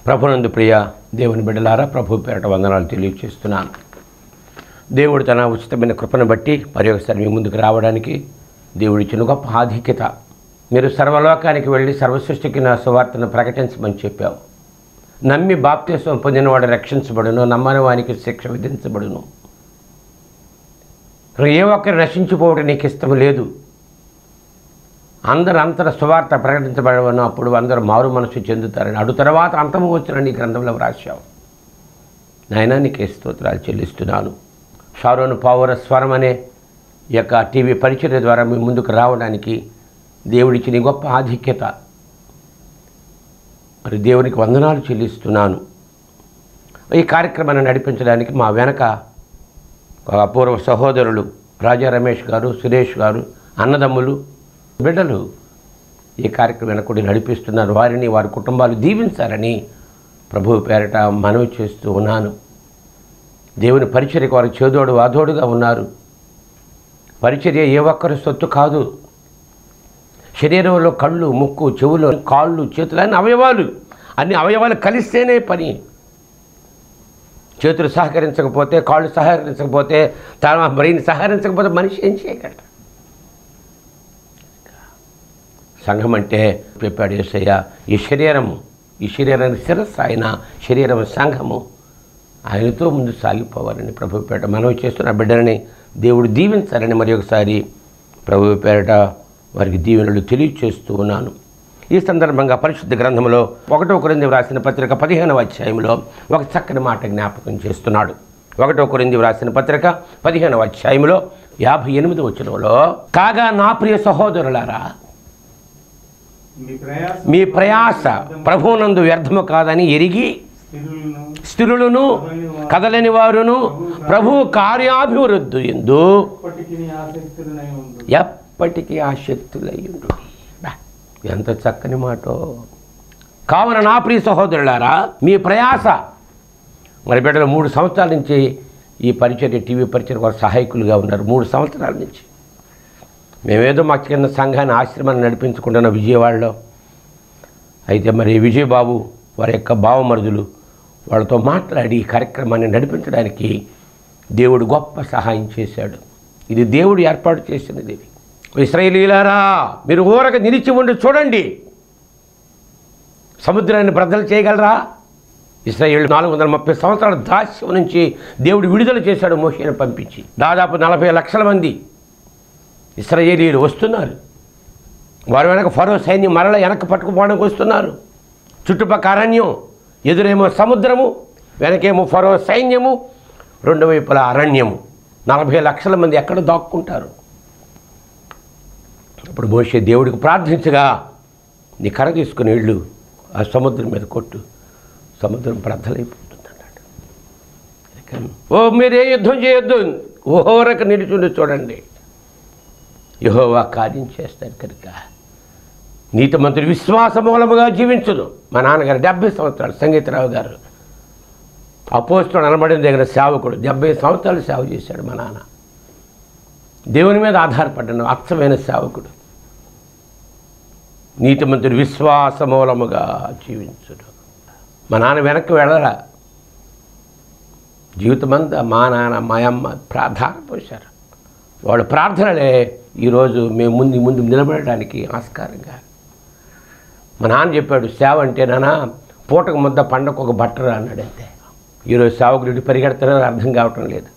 ప్రభునందు ప్రియ దేవుని బిడ్డలారా, ప్రభు పేరట వందనాలు తెలియజేస్తున్నాను. దేవుడు తన ఉచితమైన కృపను బట్టి మరి ఒకసారి మీ ముందుకు రావడానికి దేవుడిచ్చిన గొప్ప ఆధిక్యత. మీరు సర్వలోకానికి వెళ్ళి సర్వసృష్టికి నా సువార్తను ప్రకటించమని చెప్పావు. నమ్మి బాప్తిస్మం పొందినవాడు రక్షించబడును, నమ్మని వానికి శిక్ష విధించబడును. ఏ ఒక్కరు నశించిపోవడం నీకు ఇష్టం లేదు. అందరూ సువార్త ప్రకటించబడవను, అప్పుడు అందరూ మారు మనసు చెందుతారని అడు తర్వాత అంతము వచ్చిన నీ గ్రంథంలో వ్రాసావు. నాయనా నీకే స్తోత్రాలు చెల్లిస్తున్నాను. షారోను పావుర స్వరం అనే ఈ యొక్క టీవీ పరిచర్య ద్వారా మీ ముందుకు రావడానికి దేవుడిచ్చిన గొప్ప ఆధిక్యత, మరి దేవునికి వందనాలు చెల్లిస్తున్నాను. ఈ కార్యక్రమాన్ని నడిపించడానికి మా వెనక ఒక అపూర్వ సహోదరులు రాజా రమేష్ గారు, సురేష్ గారు, అన్నదమ్ములు, బిడ్డలు ఈ కార్యక్రమాన్ని కూడా నడిపిస్తున్నారు. వారిని వారి కుటుంబాలు దీవించాలని ప్రభువు పేరట మనవి చేస్తూ ఉన్నాను. దేవుని పరిచర్యకు వారు చేదోడు వాదోడుగా ఉన్నారు. పరిచర్య ఏ ఒక్కరి సొత్తు కాదు. శరీరంలో కళ్ళు, ముక్కు, చెవులు, కాళ్ళు, చేతులు అన్ని అవయవాలు కలిస్తేనే పని. చేతులు సహకరించకపోతే, కాళ్ళు సహకరించకపోతే, తన బ్రెయిన్ సహకరించకపోతే మనిషి ఏం చేయగలరు? సంఘం అంటే చెప్పాడు యేసయ్య, ఈ శరీరానికి శిరస్సు ఆయన, శరీరం సంఘము, ఆయనతో ముందు సాగిపోవాలని ప్రభు పేరట మనవి చేస్తున్న బిడ్డలని దేవుడు దీవించాలని మరి ఒకసారి ప్రభు పేరట వారికి దీవెనలు తెలియచేస్తూ ఉన్నాను. ఈ సందర్భంగా పరిశుద్ధ గ్రంథంలో 1 కొరింథీ వ్రాసిన పత్రిక 15వ అధ్యాయంలో ఒక చక్కని మాట జ్ఞాపకం చేస్తున్నాడు. 1 కొరింథీ వ్రాసిన పత్రిక 15వ అధ్యాయంలో 58వ వచనంలో, కాగా నా ప్రియ సహోదరులారా, మీ ప్రయాస ప్రభువునందు వ్యర్థము కాదని ఎరిగి స్థిరులను కదలని వారును ప్రభు కార్యాభివృద్ధి యందు ఎప్పటికీ ఆసక్తులయ్యుండు. ఎంత చక్కని మాట. కావున నా ప్రియ సహోదరులారా, మీ ప్రయాస, మరి బిడ్డలు 3 సంవత్సరాల నుంచి ఈ పరిచర్య, టీవీ పరిచర్య వారు సహాయకులుగా ఉన్నారు. 3 సంవత్సరాల నుంచి మేమేదో మా చిన్న సంఘాన్ని, ఆశ్రమాన్ని నడిపించుకుంటున్న విజయవాడలో. అయితే మరి విజయబాబు వారి యొక్క బావమరుదులు వాళ్ళతో మాట్లాడి ఈ కార్యక్రమాన్ని నడిపించడానికి దేవుడు గొప్ప సహాయం చేశాడు. ఇది దేవుడు ఏర్పాటు చేసినది. ఇది ఇశ్రాయేలీయులారా, మీరు ఊరక నిలిచి ఉండి చూడండి. సముద్రాన్ని బ్రద్దలు చేయగలరా? ఇశ్రాయేలు 430 సంవత్సరాల దాస్యం నుంచి దేవుడు విడుదల చేశాడు మోషేను పంపించి. దాదాపు 40 లక్షల మంది ఇశ్రాయేలీయులు వస్తున్నారు. వారి వెనక ఫరో సైన్యం మరల వెనక్కి పట్టుకుపోవడానికి వస్తున్నారు. చుట్టుపక్కల అరణ్యం, ఎదురేమో సముద్రము, వెనకేమో ఫరో సైన్యము, 2 వైపుల అరణ్యము. 40 లక్షల మంది ఎక్కడ దాక్కుంటారు? అప్పుడు మోషే దేవుడికి ప్రార్థించగా, నీ కర్ర తీసుకుని ఇళ్ళు ఆ సముద్రం మీద కొట్టు, సముద్రం బ్రద్దలైపోతుంది అన్నాడు. ఓ మీరే యుద్ధం చేయొద్దు, ఓరక నిలుచుండి చూడండి, యెహోవా కార్యం చేస్తాడు కనుక. నీతిమంతుడు విశ్వాస మూలముగా జీవించును. మా నాన్నగారు 70 సంవత్సరాలు, సంగీతరావు గారు అపోస్తలుడు అనబడిన దగ్గర సేవకుడు, 70 సంవత్సరాలు సేవ చేశాడు మా నాన్న. దేవుని మీద ఆధారపడ్డాను, అచ్చమైన సేవకుడు. నీతిమంతుడు విశ్వాస మూలముగా జీవించుడు. మా నాన్న వెనక్కి వెళ్ళరా. జీవితమంతా మా నాన్న, మా అమ్మ ప్రార్థన పోశారు. వాళ్ళ ప్రార్థనలే ఈరోజు మేము ముందు నిలబడడానికి ఆస్కారంగా. మా నాన్న చెప్పాడు, సేవ అంటే నాన్న పూటకు ముద్ద పండకు ఒక బట్టరా అన్నాడంతే. ఈరోజు సేవకుడు పరిగెడుతున్నారో అర్థం కావటం లేదు.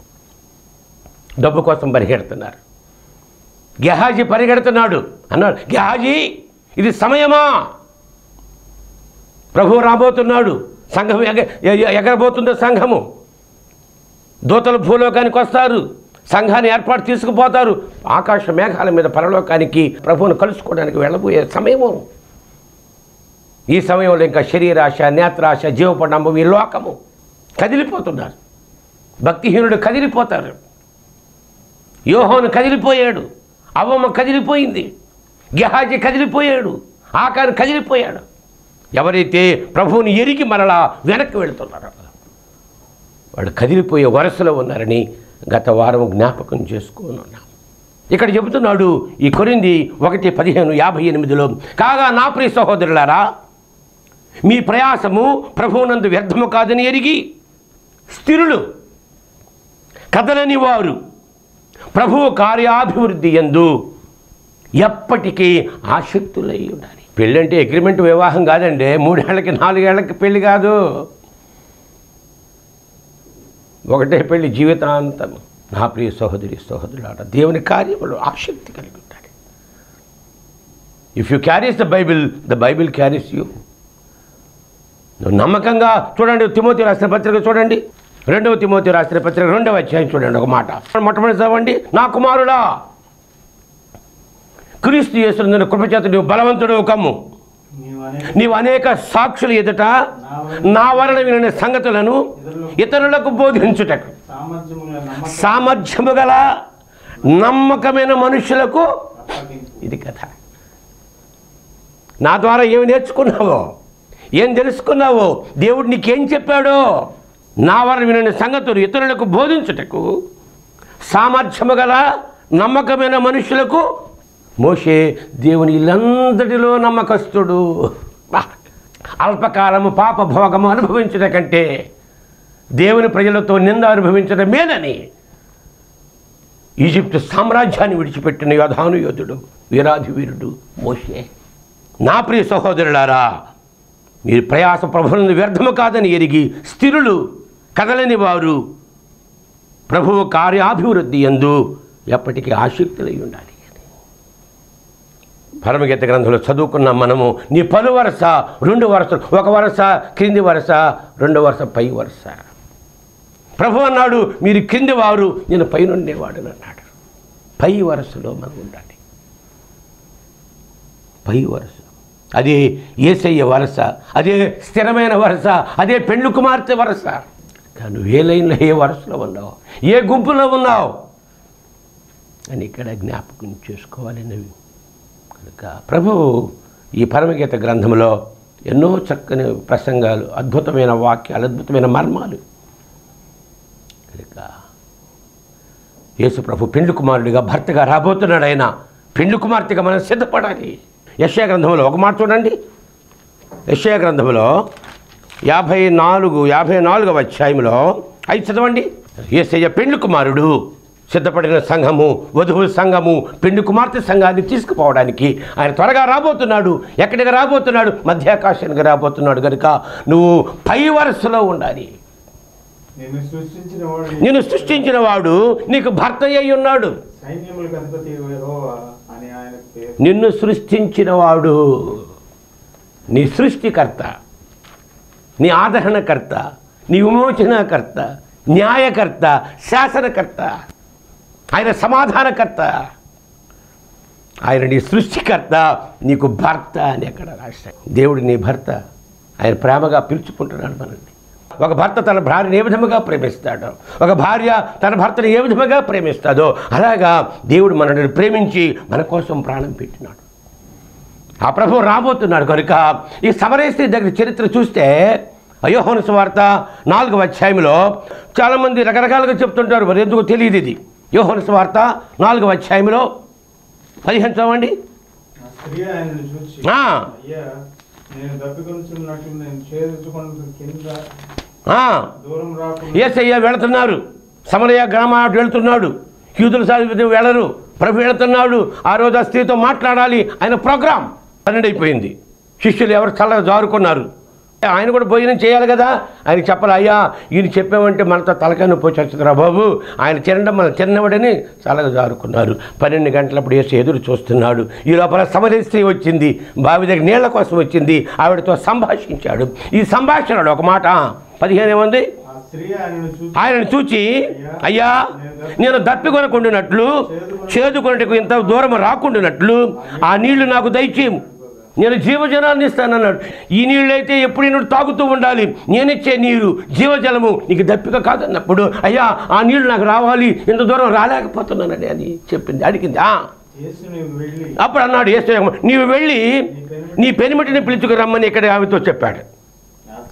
డబ్బు కోసం పరిగెడుతున్నారు. గెహాజీ పరిగెడుతున్నాడు అన్నాడు, గెహాజీ ఇది సమయమా? ప్రభువు రాబోతున్నాడు, సంఘం ఎగరబోతుందో సంఘము. దూతలు భూలోకానికి వస్తారు, సంఘాన్ని ఏర్పాటు తీసుకుపోతారు. ఆకాశ మేఘాల మీద పరలోకానికి ప్రభువును కలుసుకోవడానికి వెళ్ళబోయే సమయము. ఈ సమయంలో ఇంకా శరీరాశ, నేత్రాశ, జీవపడంబం, ఈ లోకము కదిలిపోతున్నారు. భక్తిహీనుడు కదిలిపోతారు. యోహాను కదిలిపోయాడు, అవ్వమ్మ కదిలిపోయింది, గెహాజీ కదిలిపోయాడు, ఆకాను కదిలిపోయాడు. ఎవరైతే ప్రభువుని ఎరిగి మరలా వెనక్కి వెళుతున్నారో వాళ్ళు కదిలిపోయే వరుసలో ఉన్నారని గత వారం జ్ఞాపకం చేసుకున్నాం. ఇక్కడ చెబుతున్నాడు ఈ కొరింథీ 1:15-58లో, కాగా నా ప్రియ సహోదరులారా, మీ ప్రయాసము ప్రభువునందు వ్యర్థము కాదని ఎరిగి స్థిరులు కదలని వారు ప్రభువు కార్యాభివృద్ధి యందు ఎప్పటికీ ఆసక్తులై ఉండాలి. పెళ్ళి అంటే అగ్రిమెంట్ వివాహం కాదండి. 3 ఏళ్ళకి 4 ఏళ్ళకి పెళ్ళి కాదు. ఒకటే పెళ్ళి జీవితాంతం. నా ప్రియ సహోదరి సహోదరులారా, దేవుని కార్యములు ఆసక్తి కలిగి ఉండాలి. If you carries the Bible carries you. నువ్వు నమ్మకంగా చూడండి. తిమోతి రాసిన పత్రిక చూడండి, 2వ తిమోతి రాసిన పత్రిక 2వ అధ్యాయం చూడండి. ఒక మాట మొట్టమొదటి చదవండి. నా కుమారుడా, క్రీస్తు యేసునందు కృపచేత నువ్వు బలవంతుడు కమ్ము. నీవు అనేక సాక్షులు ఎదుట నా వలన వినిన సంగతులను ఇతరులకు బోధించుటకు సామర్థ్యము గల నమ్మకమైన మనుషులకు. ఇది కథ. నా ద్వారా ఏమి నేర్చుకున్నావో, ఏం తెలుసుకున్నావో, దేవుడు నీకేం చెప్పాడో, నా వలన వినిన సంగతులు ఇతరులకు బోధించుటకు సామర్థ్యము గల నమ్మకమైన మనుషులకు. మోషే దేవుని ఇల్లంతటిలో నమ్మకస్తుడు. అల్పకాలము పాప భోగము అనుభవించడం కంటే దేవుని ప్రజలతో నింద అనుభవించడం మేలని ఈజిప్టు సామ్రాజ్యాన్ని విడిచిపెట్టిన యోధాను యోధుడు, వీరాధి వీరుడు మోషే. నా ప్రియ సహోదరులారా, మీరు ప్రయాస ప్రభువును వ్యర్థము కాదని ఎరిగి స్థిరులు కదలని వారు ప్రభువు కార్యాభివృద్ధి యందు ఎప్పటికీ ఆసక్తులై ఉండాలి. పరమగీత గ్రంథంలో చదువుకున్న మనము నీ పలు వరుస, 2 వరుసలు, 1 వరుస క్రింది వరుస, 2 వరుస పై వరుస. ప్రభు అన్నాడు, మీరు క్రింది వారు, నేను పైనుండేవాడు అన్నాడు. పై వరుసలో మనం ఉండాలి. పై వరుస అదే యేసయ్య వరుస, అదే స్థిరమైన వరుస, అదే పెండ్లి కుమార్తె వరుస. కానీ ఏ లైన్లో, ఏ వరుసలో ఉన్నావు, ఏ గుంపులో ఉన్నావు అని ఇక్కడ జ్ఞాపకం చేసుకోవాలనేవి. కనుక ప్రభువు ఈ పరమగీత గ్రంథంలో ఎన్నో చక్కని ప్రసంగాలు, అద్భుతమైన వాక్యాలు, అద్భుతమైన మర్మాలు. కనుక యేసు ప్రభు పెండ్లి కుమారుడిగా భర్తగా రాబోతున్నాడు. ఆయన పెండ్లి కుమార్తెగా మనం సిద్ధపడాలి. యెషయా గ్రంథంలో ఒక మాట చూడండి. యెషయా గ్రంథంలో 54వ అధ్యాయంలో 5 చదవండి. యేసయ్య పెండ్లి కుమారుడు, సిద్ధపడిన సంఘము, వధువు సంఘము, పెండ్లి కుమార్తె సంఘాన్ని తీసుకుపోవడానికి ఆయన త్వరగా రాబోతున్నాడు. ఎక్కడికి రాబోతున్నాడు? మధ్యాకాశానికి రాబోతున్నాడు. కనుక నువ్వు పై వరుసలో ఉండాలి. నిన్ను సృష్టించిన వాడు నీకు భర్త అయి ఉన్నాడు. నిన్ను సృష్టించిన వాడు నీ సృష్టికర్త, నీ ఆదరణకర్త, నీ విమోచనకర్త, న్యాయకర్త, శాసనకర్త, ఆయన సమాధానకర్త, ఆయన నీ సృష్టికర్త, నీకు భర్త అని ఎక్కడ రాశాడు. దేవుడు నీ భర్త. ఆయన ప్రేమగా పిలుచుకుంటున్నాడు మనల్ని. ఒక భర్త తన భార్యను ఏ విధముగా ప్రేమిస్తాడో, ఒక భార్య తన భర్తను ఏ విధముగా ప్రేమిస్తాడో, అలాగా దేవుడు మనల్ని ప్రేమించి మన కోసం ప్రాణం పెట్టినాడు. ఆ ప్రభువు రాబోతున్నాడు. కనుక ఈ సమరయ స్త్రీ దగ్గర చరిత్ర చూస్తే యోహాను సువార్త 4వ అధ్యాయంలో చాలామంది రకరకాలుగా చెప్తుంటారు, మరి ఎందుకో తెలియదు. ఇది యోహాను సువార్త 4వ అధ్యాయంలో 15 చదవండి. యేసయ్య వెళుతున్నారు, సమరయ గ్రామానికి వెళుతున్నాడు. యూదుల సాధి వెళ్ళరు, ప్రభు వెళుతున్నాడు. ఆ రోజు ఆ స్త్రీతో మాట్లాడాలి. ఆయన ప్రోగ్రాం 12 అయిపోయింది. శిష్యులు ఎవరు చల్లగా జారుకున్నారు. ఆయన కూడా భోజనం చేయాలి కదా. ఆయనకి చెప్పాలి, అయ్యా ఈయన చెప్పామంటే మనతో తలకాయ నొప్పి వచ్చేస్తుందిరా బాబు, ఆయన తినడం మనం తిన్నవాడని చల్లగా జారుకున్నారు. 12 గంటలప్పుడు యేసు ఎదురు చూస్తున్నాడు. ఈ లోపల సమరయ స్త్రీ వచ్చింది, బావి దగ్గర నీళ్ల కోసం వచ్చింది. ఆవిడతో సంభాషించాడు. ఈ సంభాషణలో ఒక మాట 15 ఏముంది? ఆయనను చూచి, అయ్యా నేను దప్పికొనకుండానట్లు, చేదుకొనటకు ఇంత దూరం రాకుండానట్లు ఆ నీళ్లు నాకు దయచేయము, నేను జీవజలాన్ని ఇస్తానన్నాడు. ఈ నీళ్ళు అయితే ఎప్పుడు నేను తాగుతూ ఉండాలి, నేనిచ్చే నీరు జీవజలము, నీకు దప్పిక కాదన్నప్పుడు, అయ్యా ఆ నీళ్ళు నాకు రావాలి, ఇంత దూరం రాలేకపోతున్నానని అని చెప్పింది, అడిగింది. అప్పుడు అన్నాడు యేసు, నీవు వెళ్ళి నీ పెనిమిటిని పిలుచుకురమ్మని ఇక్కడ ఆమెతో చెప్పాడు.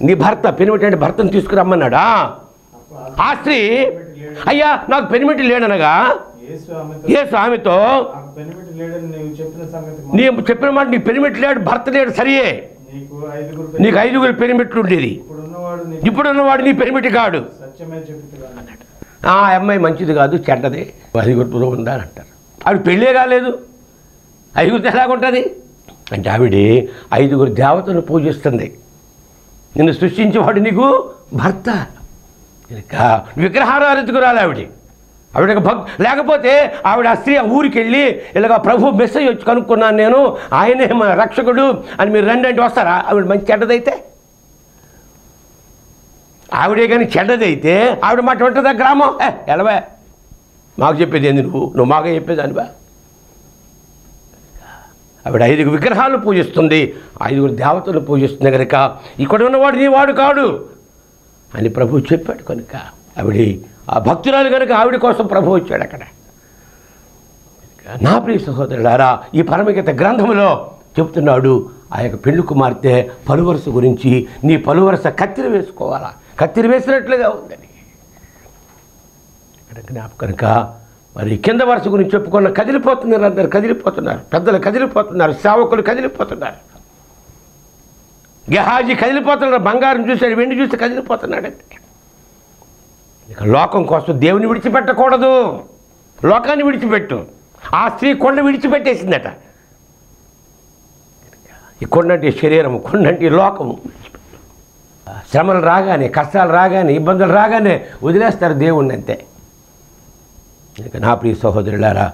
నీ భర్త, పెనిమిటి అంటే భర్తను తీసుకురమ్మన్నాడా. ఆ స్త్రీ, అయ్యా నాకు పెనిమిటి లేడనగా యేసు ఆమెతో, నీవు చెప్పిన మాట నీ పెనిమిటి లేడు, భర్త లేడు, సరియే, నీకు 5 పెనిమిట్లు ఉండేది, ఇప్పుడున్నవాడు నీ పెనిమిటి కాడు. ఆ అమ్మాయి మంచిది కాదు, చెడ్డది, 5 ఉందా అని అంటారు. ఆవిడ పెళ్ళే కాలేదు, 5 ఎలాగుంటుంది అంటే ఆవిడ 5 దేవతలను పూజిస్తుంది. నిన్ను సృష్టించేవాడు నీకు భర్త. ఇంకా విగ్రహారాధికురాలు ఆవిడకి లేకపోతే ఆవిడ ఆ స్త్రీ ఊరికి వెళ్ళి ఇలాగ ప్రభు మెసేజ్ వచ్చి కనుక్కున్నాను నేను, ఆయనే మన రక్షకుడు అని మీరు రండి అంటే వస్తారా? ఆవిడ మంచి చెడ్డదైతే, ఆవిడే కానీ చెడ్డదైతే ఆవిడ మాట ఉంటుందా గ్రామం? ఎలవా, మాకు చెప్పేది ఏంది, నువ్వు మాకే చెప్పేదానివా? ఆవిడ 5 విగ్రహాలు పూజిస్తుంది, 5 దేవతలు పూజిస్తుంది కనుక ఇక్కడ ఉన్నవాడు నీ వాడు కాడు అని ప్రభు చెప్పాడు. కనుక ఆవిడ ఆ భక్తురాలు కనుక ఆవిడ కోసం ప్రభు వచ్చాడు అక్కడ. నా ప్రియ సహోదరులారా, ఈ పరమగీత గ్రంథంలో చెబుతున్నాడు ఆ యొక్క పెళ్లి కుమార్తె పలువరస గురించి. నీ పలువరస కత్తిరి వేసుకోవాలా, కత్తిరి వేసినట్లుగా ఉందని ఇక్కడ జ్ఞాపకం. కనుక మరి కింద వరుస గురించి చెప్పుకున్న కదిలిపోతున్నారు, అందరు కదిలిపోతున్నారు, పెద్దలు కదిలిపోతున్నారు, సేవకులు కదిలిపోతున్నారు, గెహాజీ కదిలిపోతున్నాడు, బంగారం చూశాడు, వెండి చూసి కదిలిపోతున్నాడు. ఇక లోకం కోసం దేవుని విడిచిపెట్టకూడదు, లోకాన్ని విడిచిపెట్టు. ఆ స్త్రీ కొండ విడిచిపెట్టేసిందట. ఈ కొండంటే శరీరము, కొండంటే లోకము. శ్రమలు రాగానే, కష్టాలు రాగానే, ఇబ్బందులు రాగానే వదిలేస్తారు దేవుణ్ణి అంతే. ఇక నా ప్రియ సహోదరులారా,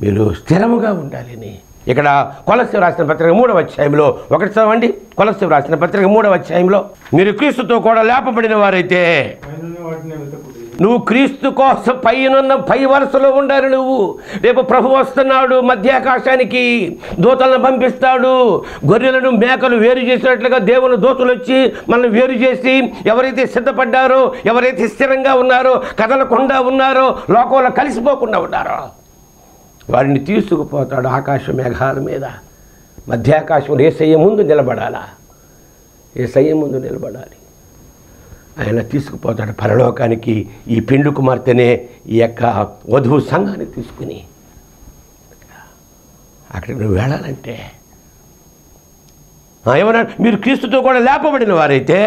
మీరు స్థిరముగా ఉండాలని ఇక్కడ కొలస్సీయులకు రాసిన పత్రిక 3వ అధ్యాయంలో 1 చదవండి. కొలస్సీయులకు రాసిన పత్రిక 3వ అధ్యాయంలో, మీరు క్రీస్తుతో కూడా లేపబడిన వారైతే నువ్వు క్రీస్తు కోసం పై వరుసలో ఉండాలి. నువ్వు రేపు ప్రభు వస్తున్నాడు, మధ్యాకాశానికి దూతలను పంపిస్తాడు. గొర్రెలను మేకలు వేరు చేసినట్లుగా దేవుని దూతలు వచ్చి మనల్ని వేరు చేసి ఎవరైతే సిద్ధపడ్డారో, ఎవరైతే స్థిరంగా ఉన్నారో, కదలకుండా ఉన్నారో, లోకంలో కలిసిపోకుండా ఉన్నారో వారిని తీసుకుపోతాడు ఆకాశ మేఘాల మీద. మధ్యాకాశంలో యేసయ్య ముందు నిలబడాలా, యేసయ్య ముందు నిలబడాలి. ఆయన తీసుకుపోతాడు పరలోకానికి. ఈ పెండ్లి కుమార్తెనే ఈ యొక్క వధువు సంఘాన్ని తీసుకుని అక్కడికి నువ్వు వెళ్ళాలంటే ఏమన్నా, మీరు క్రీస్తుతో కూడా లేపబడిన వారైతే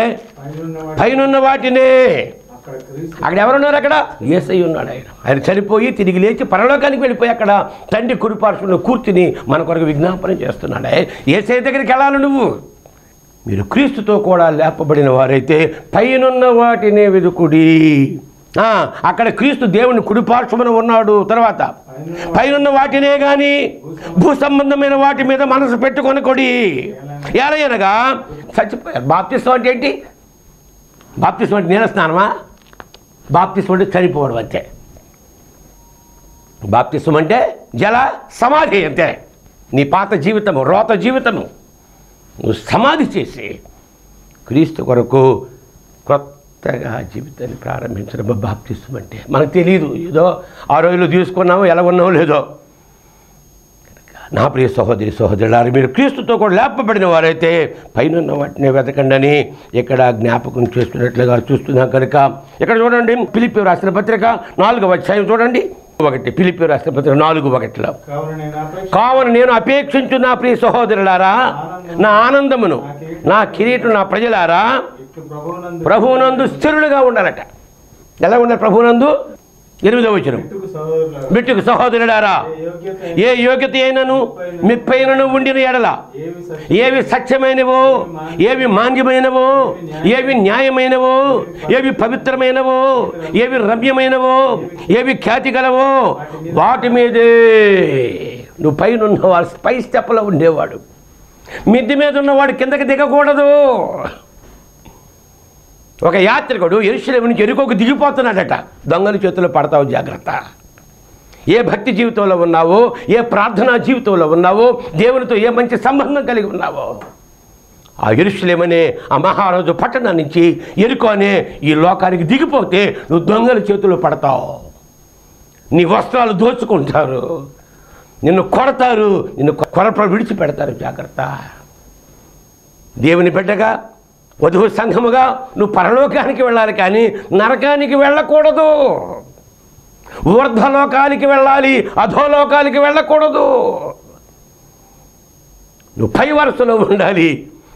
పైనున్న వాటినే. అక్కడ ఎవరున్నారు? అక్కడ యేసయ్య ఉన్నాడు. ఆయన చనిపోయి తిరిగి లేచి పరలోకానికి వెళ్ళిపోయి అక్కడ తండ్రి కుడిపార్శ్వంలో కూర్చుని మన కొరకు విజ్ఞాపన చేస్తున్నాడు. యేసయ్య దగ్గరికి వెళ్ళాలి నువ్వు. మీరు క్రీస్తుతో కూడా లేపబడిన వారైతే పైనున్న వాటినే వెదుకుడి. అక్కడ క్రీస్తు దేవుని కుడిపార్శ్వమున ఉన్నాడు. తర్వాత పైనున్న వాటినే కానీ భూ సంబంధమైన వాటి మీద మనసు పెట్టుకొనకొడి. ఎలాగనగా చచ్చిపోయారు. బాప్తిస్మం అంటే ఏంటి? బాప్తిస్మం అంటే నీళ్ళ స్నానమా? బాప్తిస్మం అంటే చనిపోవడం అంతే. బాప్తిస్మం అంటే జల సమాధి అంతే. నీ పాత జీవితము, రోత జీవితము నువ్వు సమాధి చేసి క్రీస్తు కొరకు కొత్తగా జీవితాన్ని ప్రారంభించడం బాప్తిస్మం అంటే. మనకు తెలియదు, ఏదో ఆ రోజులు తీసుకున్నామో ఎలా ఉన్నామో లేదో. నా ప్రియ సహోదరి సహోదరులారా, మీరు క్రీస్తుతో కూడా లేపబడిన వారైతే పైన వాటిని వెతకండి అని ఇక్కడ జ్ఞాపకం చేస్తున్నట్లుగా చూస్తున్నాం. కనుక ఇక్కడ చూడండి, ఫిలిప్పీయులకు రాసిన పత్రిక 4వ అధ్యాయం చూడండి. 1 ఫిలిప్పీయులకు రాసిన పత్రిక 4:1 కావున నేను అపేక్షించు నా ప్రియ సహోదరులారా, నా ఆనందమును, నా కిరీటం, నా ప్రజలారా, ప్రభువునందు స్థిరులుగా ఉండాలట. ఎలా ఉండాలి ప్రభువునందు? 8వ వచనం, బిట్టుకు సహోదరులారా, ఏ యోగ్యత అయినను మిప్పైనను ఉండిన ఎడల ఏవి సత్యమైనవో, ఏవి మాన్యమైనవో, ఏవి న్యాయమైనవో, ఏవి పవిత్రమైనవో, ఏవి రమ్యమైనవో, ఏవి ఖ్యాతి గలవో వాటి మీదే. నువ్వు పైన ఉన్నవాడు, పై స్టెప్లో ఉండేవాడు. మిద్ది మీద ఉన్నవాడు కిందకి దిగకూడదు. ఒక యాత్రికుడు యెరూషలేము నుంచి యెరికోకు దిగిపోతున్నాడట. దొంగల చేతుల్లో పడతావు, జాగ్రత్త. ఏ భక్తి జీవితంలో ఉన్నావో, ఏ ప్రార్థనా జీవితంలో ఉన్నావో, దేవునితో ఏ మంచి సంబంధం కలిగి ఉన్నావో, ఆ యెరూషలేము అనే ఆ మహారాజు పట్టణం నుంచి యెరికో అనే ఈ లోకానికి దిగిపోతే నువ్వు దొంగల చేతుల్లో పడతావు. నీ వస్త్రాలు దోచుకుంటారు, నిన్ను కొడతారు, నిన్ను కొరపలు విడిచిపెడతారు. జాగ్రత్త. దేవుని బిడ్డగా, వధువు సంఘముగా నువ్వు పరలోకానికి వెళ్ళాలి, కానీ నరకానికి వెళ్ళకూడదు. ఊర్ధ్వలోకానికి వెళ్ళాలి, అధోలోకానికి వెళ్ళకూడదు. నువ్వు పై వరుసలో ఉండాలి.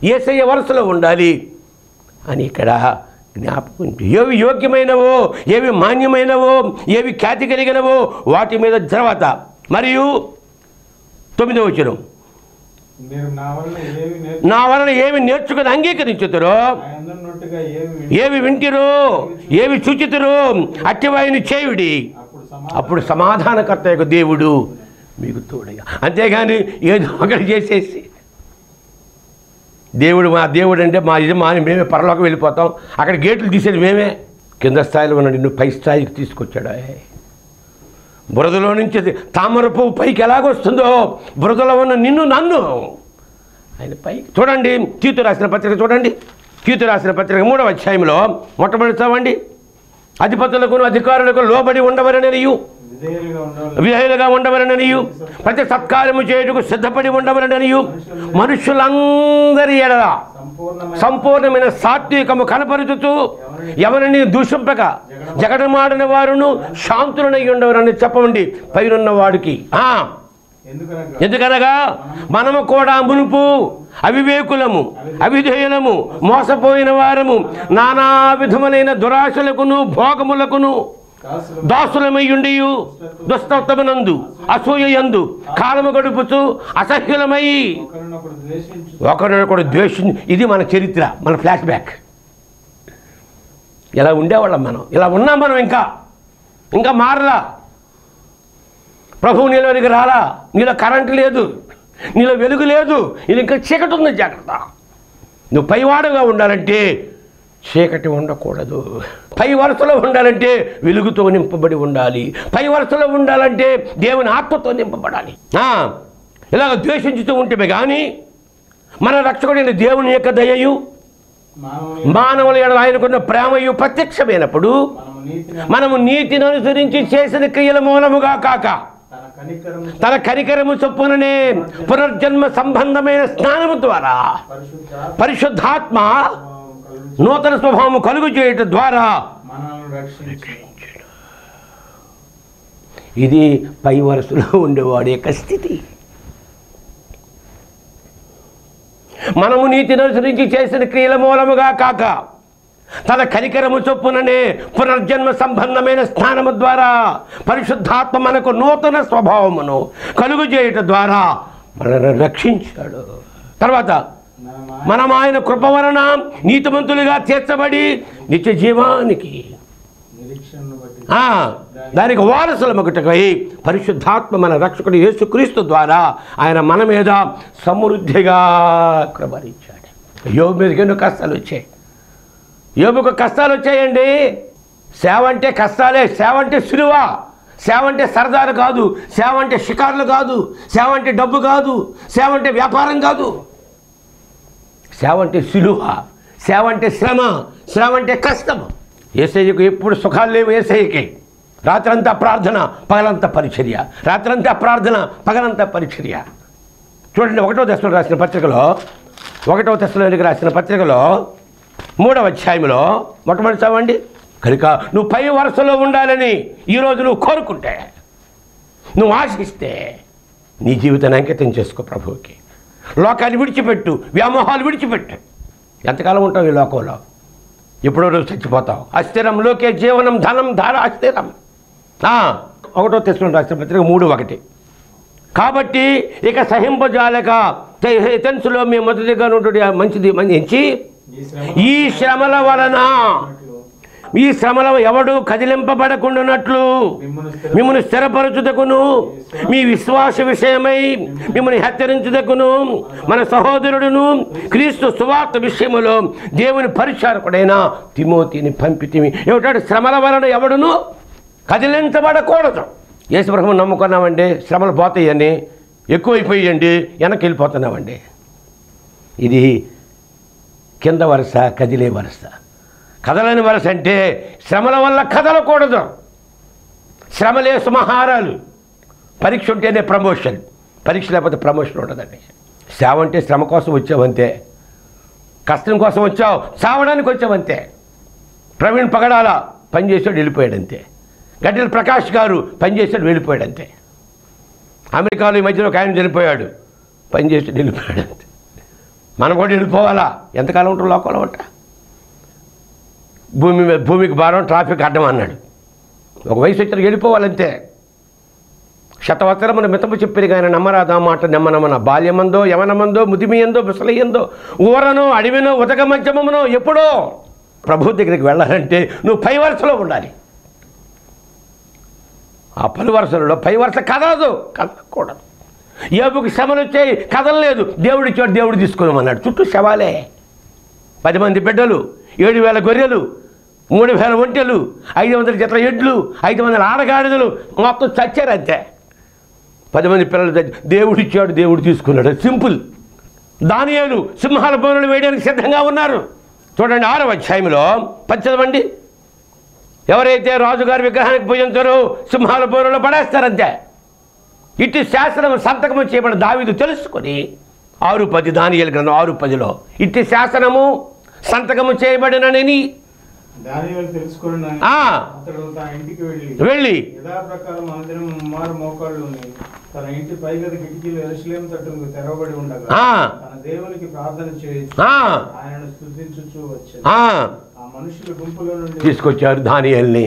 యేసయ్య వరుసలో ఉండాలి అని ఇక్కడ జ్ఞాపకం. ఏవి యోగ్యమైనవో, ఏవి మాన్యమైనవో, ఏవి ఖ్యాతి కలిగినవో వాటి మీద ద్రవత. మరియు 9వ వచనం, నా వలన ఏమి నేర్చుకుని అంగీకరించుతురో, ఏవి వింటిరో, ఏవి చూచితురో అట్టివాయిని చేయుడి, అప్పుడు సమాధానకర్త యొక్క దేవుడు మీకు తోడుగా. అంతేగాని ఏదో ఒకటి చేసేసి దేవుడు మా దేవుడు అంటే మా యజమాని మేమే పరలోకి వెళ్ళిపోతాం, అక్కడ గేట్లు తీసేది మేమే. కింద స్థాయిలో ఉన్న నిన్ను పై స్థాయికి తీసుకొచ్చాడు. బురదలో నుంచి తామర పువ్వు పైకి ఎలాగొస్తుందో బురదలో ఉన్న నిన్ను నన్ను ఆయన పైకి. చూడండి తీతు రాసిన పత్రిక, చూడండి తీతు రాసిన పత్రిక 3వ అధ్యాయంలో మొట్టమొదటి చదవండి. అధిపతులకు అధికారులకు లోబడి ఉండవలననియు, విధేయులుగా ఉండవలననియు, ప్రతి సత్కార్యము చేయుటకు సిద్ధపడి ఉండవలననియు, మనుషులందరి ఎడల సంపూర్ణమైన సాత్వికము కనపరుచుతూ ఎవరిని దూషింపక జగడమాడిన వారును శాంతులనై ఉండవరని చెప్పండి పైనున్న వాడికి. ఎందుకనగా మనము కూడా మునుపు అవివేకులము, అవిధేయులము, మోసపోయిన వారము, నానా విధములైన దురాశలకును భోగములకును దాసులమై దుస్తత్వమునందు అసూయయందు కాలము గడుపుతూ అసహ్యులమై ఒకరినొకడు ద్వేషించి. ఇది మన చరిత్ర, మన ఫ్లాష్ బ్యాక్. ఇలా ఉండేవాళ్ళం మనం, ఇలా ఉన్నాం మనం. ఇంకా మారలా. ప్రభువు నీలోనికి రాలా. నీలో కరెంటు లేదు, నీలో వెలుగు లేదు, ఇది ఇంకా చీకటి ఉంది. జాగ్రత్త. నువ్వు పైవాడుగా ఉండాలంటే చీకటి ఉండకూడదు. పై వరుసలో ఉండాలంటే వెలుగుతో నింపబడి ఉండాలి. పై వరుసలో ఉండాలంటే దేవుని ఆత్మతో నింపబడాలి. ఇలాగ ద్వేషించుతూ ఉంటే కానీ మన రక్షకుడైన దేవుని యొక్క దయయు మానవుల ఎడల ఆయనకున్న ప్రేమయు ప్రత్యక్షమైనప్పుడు మనము నీతిని అనుసరించి చేసిన క్రియల మూలముగా కాక తన కనికరము చొప్పుననే పునర్జన్మ సంబంధమైన స్నానము ద్వారా పరిశుద్ధాత్మ నూతన స్వభావము కలుగు చేయటం ద్వారా ఇది పై వరుసలో ఉండేవాడి యొక్క స్థితి. మనము నీతిని అనుసరించి చేసిన క్రియల మూలముగా కాక తన కనికరము చొప్పుననే పునర్జన్మ సంబంధమైన స్నానము ద్వారా పరిశుద్ధాత్మ మనకు నూతన స్వభావమును కలుగు చేయటం ద్వారా మనల్ని రక్షించాడు. తర్వాత మనం ఆయన కృప వలన నీతిమంతులుగా తీర్చబడి నిత్య జీవానికి దానికి వారసులమగుటకై పరిశుద్ధాత్మ మన రక్షకుడు యేసుక్రీస్తు ద్వారా ఆయన మన మీద సమృద్ధిగా కృపరించాడు. యోబు మీదకి ఎన్నో కష్టాలు వచ్చాయి. యోబుకు కష్టాలు వచ్చాయండి. సేవ అంటే కష్టాలే. సేవ అంటే సిలువ. సేవ అంటే సరదాలు కాదు. సేవ అంటే షికారులు కాదు. సేవ అంటే డబ్బు కాదు. సేవ అంటే వ్యాపారం కాదు. సేవ అంటే సిలువ. సేవ అంటే శ్రమ. శ్రమ అంటే కష్టం. యేసయ్యకు ఎప్పుడు సుఖాలు లేవు. యేసయ్యకి రాత్రంతా ప్రార్థన, పగలంతా పరిచర్య. రాత్రంతా ప్రార్థన, పగలంతా పరిచర్య. చూడండి 1వ దశలో రాసిన పత్రికలో 1వ దశలోనికి రాసిన పత్రికలో 3వ అధ్యాయంలో మొట్టమొదటి చదవండి. కనుక నువ్వు పై వరుసలో ఉండాలని ఈరోజు నువ్వు కోరుకుంటే, నువ్వు ఆశిస్తే నీ జీవితాన్ని అంకితం చేసుకో ప్రభువుకి. లోకాన్ని విడిచిపెట్టు, వ్యామోహాలు విడిచిపెట్టు. ఎంతకాలం ఉంటావు ఈ లోకంలో? ఎప్పుడో రోజు చచ్చిపోతావు. అస్థిరం లోకే జీవనం ధనం ధార అస్థిరం. 1వ తెస్సలోనికీయులకు రాసిన పత్రిక 3:1. కాబట్టి ఇక సహింపజాలక తెన్సులో మీ మొదటిగా నుండి మంచిది ఎంచి ఈ శ్రమల వలన ఈ శ్రమలో ఎవడు కదిలింపబడకుండానట్లు మిమ్మల్ని స్థిరపరచుటకును మీ విశ్వాస విషయమై మిమ్మల్ని హెచ్చరించుటకును మన సహోదరుడును క్రీస్తు సువార్త విషయములో దేవుని పరిచారకుడైన తిమోతిని పంపితిమి. ఏమిటాడు? శ్రమల వలన ఎవడును కదిలించబడకూడదు. యేసు ప్రభువుని నమ్ముకున్నామండి, శ్రమలు పోతాయని ఎక్కువైపోయండి, వెనక్కి వెళ్ళిపోతున్నామండి. ఇది కింద వరుస, కదిలే వరుస. కదలని వరుస అంటే శ్రమల వల్ల కదలకూడదు. శ్రమలే సుమహారాలు. పరీక్ష ఉంటేనే ప్రమోషన్, పరీక్ష లేకపోతే ప్రమోషన్ ఉండదండి. సేవ అంటే శ్రమ కోసం వచ్చావంతే, కష్టం కోసం వచ్చావు, చావడానికి వచ్చావంతే. ప్రవీణ్ పగడాల పనిచేసాడు, వెళ్ళిపోయాడంతే. గడ్డల ప్రకాష్ గారు పనిచేసాడు, వెళ్ళిపోయాడంతే. అమెరికాలో ఈ మధ్యలో ఒక ఆయన చనిపోయాడు, పనిచేసాడు, వెళ్ళిపోయాడంతే. మనం కూడా వెళ్ళిపోవాలా? ఎంతకాలం ఉంటాం లోకంలో అంట? భూమికి భారం, ట్రాఫిక్ అడ్డం అన్నాడు. ఒక వయసు వచ్చిన వెళ్ళిపోవాలంతే. శతవత్సరమును మితము చెప్పిన కానీ నమ్మరాదా మాట నెమ్మనమన. బాల్యమందో, యవనమందో, ముదిమియందో, ముసలియందో, ఊరనో, అడవినో, ఉదక మధ్యమమునో, ఎప్పుడో ప్రభు దగ్గరికి వెళ్ళాలంటే నువ్వు పై వరుసలో ఉండాలి. ఆ పలు వరుసలలో పై వరుస కదలకూడదు. యోబుకి శ్రమలు వచ్చాయి, కదలలేదు. దేవుడిచ్చాడు, దేవుడు తీసుకున్నామన్నాడు. చుట్టూ శవాలే. 10 మంది బిడ్డలు, 7,000 గొర్రెలు, 3,000 ఒంటెలు, 500 జతల ఎడ్లు, 500 ఆడగాడిదలు, మొత్తం చచ్చారు అంతే. 10 మంది పిల్లలు దేవుడిచ్చాడు, దేవుడు తీసుకున్నాడు. సింపుల్. దానియేలు సింహాల బోనులు వేయడానికి సిద్ధంగా ఉన్నారు. చూడండి 6వ అధ్యాయంలో 10 చదవండి. ఎవరైతే రాజుగారి విగ్రహానికి పూజించారో సింహాల బోనులో పడేస్తారంతే. ఇటు శాసనం సంతకము చేయబడిన దావీదు తెలుసుకొని 6:10 దానియేలు గ్రంథం 6:10లో ఇటు శాసనము సంతకము చేయబడినని వెళ్ళి తన ఇంటి పైగది కిటికీలు యెరూషలేము తట్టుకు తెరవబడి ఉండగా తన దేవునికి ప్రార్థన చేయొచ్చు ఆయనను స్తుతించుచు వచ్చాడు. ఆ మనుషుల గుంపులో నుండి తీసుకొచ్చారు దానియేలుని.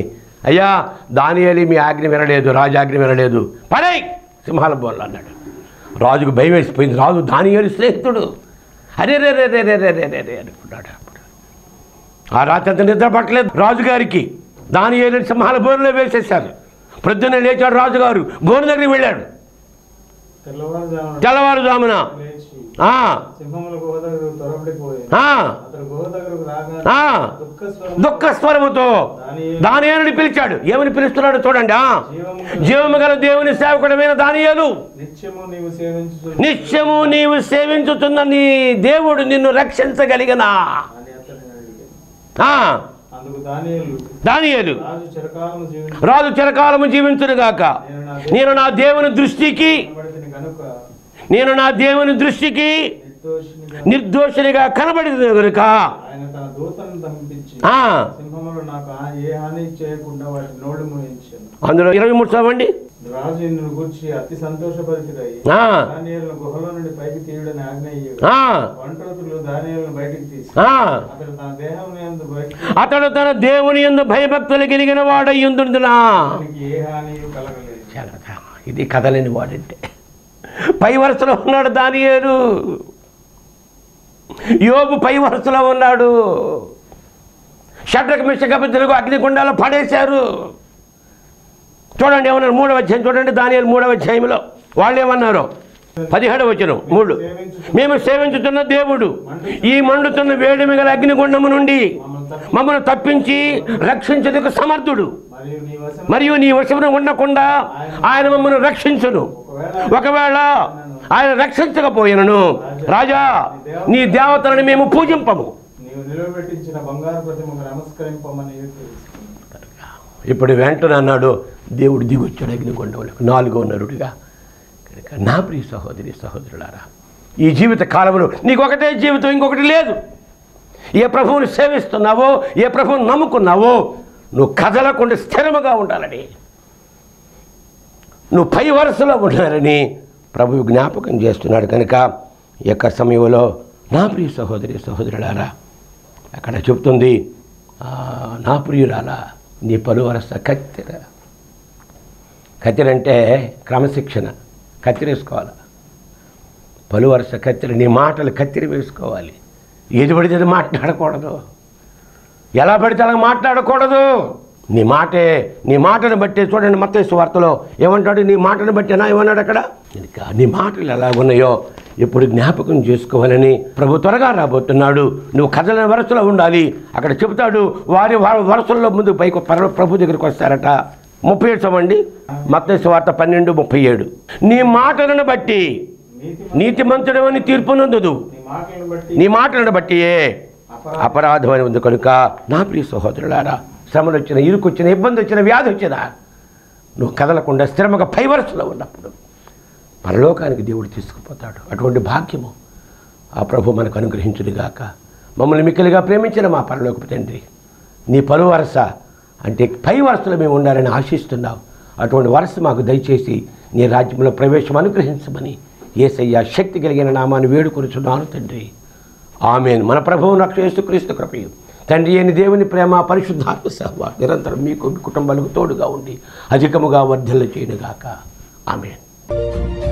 అయ్యా దానియేలు మీ ఆజ్ఞ వినలేదు, రాజు ఆజ్ఞ వినలేదు, పడై సింహాల బోన్లు అన్నాడు. రాజుకు భయం వేసిపోయింది. రాజు దానియేలు స్నేహితుడు. అరే రే రే రే రే రే రే రే అనుకున్నాడు. ఆ రాత్రి అంతా నిద్ర పట్టలేదు రాజుగారికి. దానియేలుని సింహాల బోనులో వేసేశారు. ప్రొద్దున లేచాడు రాజుగారు, బోను దగ్గరికి వెళ్ళాడు. తెల్లవారుజామున దుఃఖ స్వరముతో దానియేలుని పిలిచాడు. ఏమని పిలుస్తున్నాడు చూడండి. జీవము గల దేవుని సేవకుడమైన దానియేలు, నిత్యము నీవు సేవించుతున్న నీ దేవుడు నిన్ను రక్షించగలిగినా. దానియేలు రాజు చిరకాలము జీవించునుగాక. నేను నా దేవుని దృష్టికి నిర్దోషినిగా కనబడింది కనుక అందులో 23 చదవండి. రాజు ఇందును గూర్చి అతి సంతోషపరిచిరై దానియేలును గుహలో నుండి పైకి తీయడని ఆజ్ఞ ఇయ్యగా వంటోతులు దానియేలును బయటికి తీసి అతడు తన దేవుని యందు భయభక్తులు కలిగిన వాడయ్యుందునా. ఏ హాని కలగలేదు. ఇది కదలేని వాడంటే. పై వరుసలో ఉన్నాడు దానియేలు. యోబు పై వరుసలో ఉన్నాడు. షడ్రక మిషక్ అబేద్నెగో అగ్నిగుండాలో పడేశారు. చూడండి ఏమన్నారు 3వ అధ్యాయం చూడండి. దానియేలు 3వ అధ్యాయంలో వాళ్ళు ఏమన్నారు? 17వ వచనం 3. మేము సేవించుతున్న దేవుడు ఈ మండుతున్న వేడిమి గల అగ్నిగుండము నుండి మమ్మల్ని తప్పించి రక్షించేందుకు సమర్థుడు. మరియు నీ వశమున ఉండకుండా ఆయన మమ్మల్ని రక్షించును. ఒకవేళ ఆయన రక్షించకపోయినను రాజా నీ దేవతలను మేము పూజింపము. ఇప్పుడు వెంటనే అన్నాడు దేవుడు దిగొచ్చాడు అగ్నిగుండంలోకి 4వ నరుడిగా. కనుక నా ప్రియ సహోదరి సహోదరులారా, ఈ జీవిత కాలంలో నీకు ఒకటే జీవితం, ఇంకొకటి లేదు. ఏ ప్రభువుని సేవిస్తున్నావో, ఏ ప్రభువుని నమ్ముకున్నావో నువ్వు కదలకుండా స్థిరముగా ఉండాలని, నువ్వు పై వరుసలో ఉండాలని ప్రభువు జ్ఞాపకం చేస్తున్నాడు. కనుక ఈ యొక్క సమయంలో నా ప్రియ సహోదరి సహోదరులారా, అక్కడ చెప్తుంది నా ప్రియురాలా నీ పలు వరస కత్తెర అంటే క్రమశిక్షణ. కత్తిరేసుకోవాలి. పలు వరుస కత్తెర. నీ మాటలు కత్తిరి వేసుకోవాలి. ఏది పడితే అది మాట్లాడకూడదు. ఎలా పడితే అలా మాట్లాడకూడదు. నీ మాటను బట్టి చూడండి మత్తయి సువార్తలో ఏమంటాడు? నీ మాటను బట్టినా ఏమన్నాడు అక్కడ? ఇంకా నీ మాటలు ఎలా ఉన్నాయో ఎప్పుడు జ్ఞాపకం చేసుకోవాలని ప్రభు త్వరగా రాబోతున్నాడు. నువ్వు కథల వరుసలో ఉండాలి. అక్కడ చెబుతాడు వారి వరుసల్లో ముందు పైకి ప్రభు దగ్గరికి వస్తారట. 37 చదవండి. మత్తయి సువార్త 12:37. నీ మాటలను బట్టి నీతిమంతుడవని తీర్పు నందుదు, నీ మాటలను బట్టియే అపరాధం అని ఉంది. కనుక నా ప్రియ సహోదరులారా, శ్రమలు వచ్చిన, ఇరుకు వచ్చిన, ఇబ్బంది వచ్చిన, వ్యాధి వచ్చినా నువ్వు కదలకుండా స్థిరముగా పై వరుసలో ఉన్నప్పుడు పరలోకానికి దేవుడు తీసుకుపోతాడు. అటువంటి భాగ్యము ఆ ప్రభు మనకు అనుగ్రహించునుగాక. మమ్మల్ని మిక్కిలిగా ప్రేమించిన మా పరలోకపు తండ్రి, నీ పలు వరుస అంటే పై వరుసలో మేము ఉండాలని ఆశిస్తున్నావు. అటువంటి వరుస మాకు దయచేసి నీ రాజ్యంలో ప్రవేశం అనుగ్రహించమని యేసయ్య శక్తి కలిగిన నామాన్ని వేడుకొనుచున్నాను తండ్రి. ఆమేన్. మన ప్రభువు రక్షణ యేసుక్రీస్తు కృపయు తండ్రి అయిన దేవుని ప్రేమ పరిశుద్ధాత్మ సహవాసం నిరంతరం మీకు కుటుంబాలకు తోడుగా ఉండి అధికముగా వర్ధిల్ల చేయనుగాక. ఆమేన్.